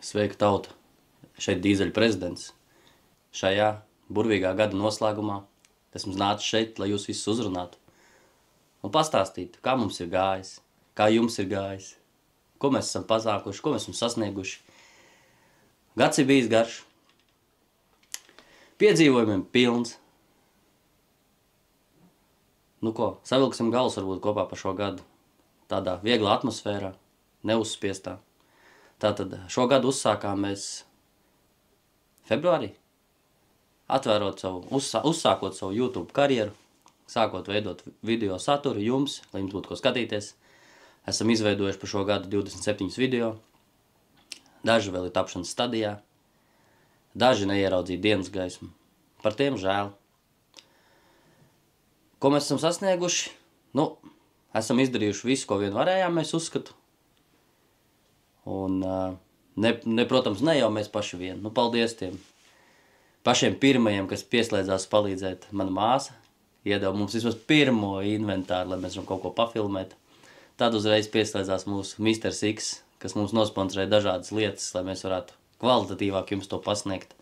Sveika tauta, šeit Dīzeļa prezidents. Šajā burvīgā gada noslēgumā esmu nācis šeit, lai jūs visus uzrunātu un pastāstītu, kā mums ir gājis, kā jums ir gājis, ko mēs esam pasākuši, ko mēs esam sasnieguši. Gads ir bijis garš, piedzīvojumiem pilns. Nu ko, savilksim galus varbūt kopā par šo gadu, tādā vieglā atmosfērā, neuzspiestā. Tātad šo gadu uzsākām mēs februārī, uzsākot savu YouTube karjeru, sākot veidot video saturu jums, lai jums būtu ko skatīties. Esam izveidojuši par šo gadu 27 video, daži vēl ir tapšanas stadijā, daži neieraudzīja dienas gaismu. Par tiem žēl. Ko mēs esam sasnieguši? Nu, esam izdarījuši visu, ko vien varējām, mēs uzskatu. Un, protams, ne jau mēs paši vien. Nu, paldies tiem pašiem pirmajiem, kas pieslēdzās palīdzēt. Mana māsa iedeva mums vismaz pirmo inventāru, lai mēs varam kaut ko pafilmēt. Tad uzreiz pieslēdzās mūsu Mr. X, kas mums nosponsorēja dažādas lietas, lai mēs varētu kvalitatīvāk jums to pasniegt.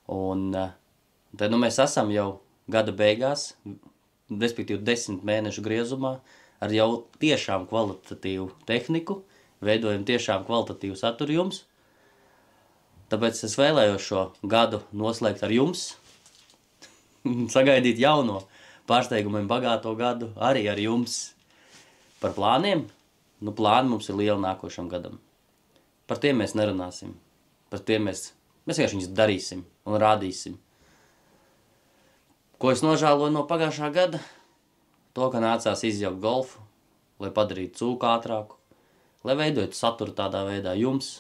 Un tad mēs esam jau gada beigās, respektīvi 10 mēnešu griezumā, ar jau tiešām kvalitatīvu tehniku, veidojam tiešām kvalitatīvu saturu jums. Tāpēc es vēlējos šo gadu noslēgt ar jums, sagaidīt jauno pārsteigumiem bagāto gadu arī ar jums. Par plāniem? Nu, plāni mums ir lieli nākošam gadam. Par tiem mēs nerunāsim. Par tiem mēs vienkārši viņus darīsim un rādīsim. Ko es nožēloju no pagājušā gada? To, ka nācās izjaukt golfu, lai padarītu cūku ātrāku, lai veidotu saturu tādā veidā jums.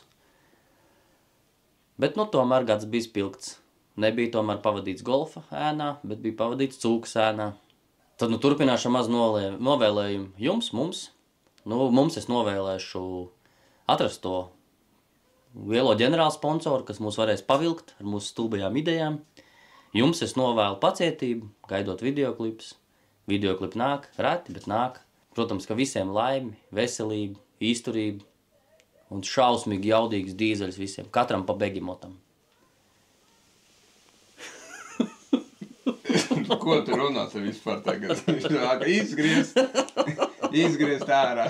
Bet, nu, tomēr gads bija spilgts. Nebija tomēr pavadīts golfa ēnā, bet bija pavadīts cūkas ēnā. Tad, nu, turpināšu maz novēlējumu jums, mums. Nu, mums es novēlēšu atrast to lielo ģenerālu sponsoru, kas mūs varēs pavilkt ar mūsu stulbajām idejām. Jums es novēlu pacietību, gaidot videoklipus. Videoklipi nāk, reti, bet nāk. Protams, ka visiem laimi, veselību, izturību un šausmīgi jaudīgs dīzeļs visiem. Katram pa begimotam. Ko tu runā te vispār tagad? Izgriezt ārā.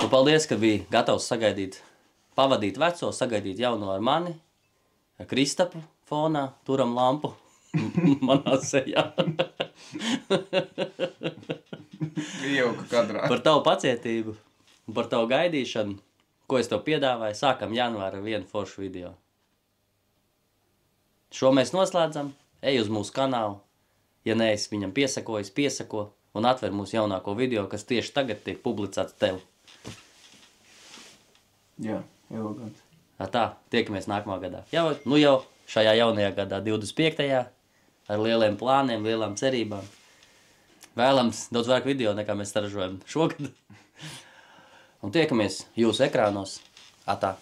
Nu, paldies, ka biji gatavs pavadīt veco, sagaidīt jauno ar mani, ar Kristapu fonā, turam lampu manā sejā. Iejauka kadrā. Par tavu pacietību un par tavu gaidīšanu, ko es tev piedāvāju, sākam janvāra ar vienu foršu video. Šo mēs noslēdzam, ej uz mūsu kanālu, ja neesi viņam piesako un atver mūsu jaunāko video, kas tieši tagad tiek publicēts tev. Jā, elegants. Tā, tiekamies nākamā gadā. Jau šajā jaunajā gadā, 25. ar lieliem plāniem, lielām cerībām. Vēlams daudz vairāk video, nekā mēs saražojam šogad. Un tiekamies jūsu ekrānos. Atā.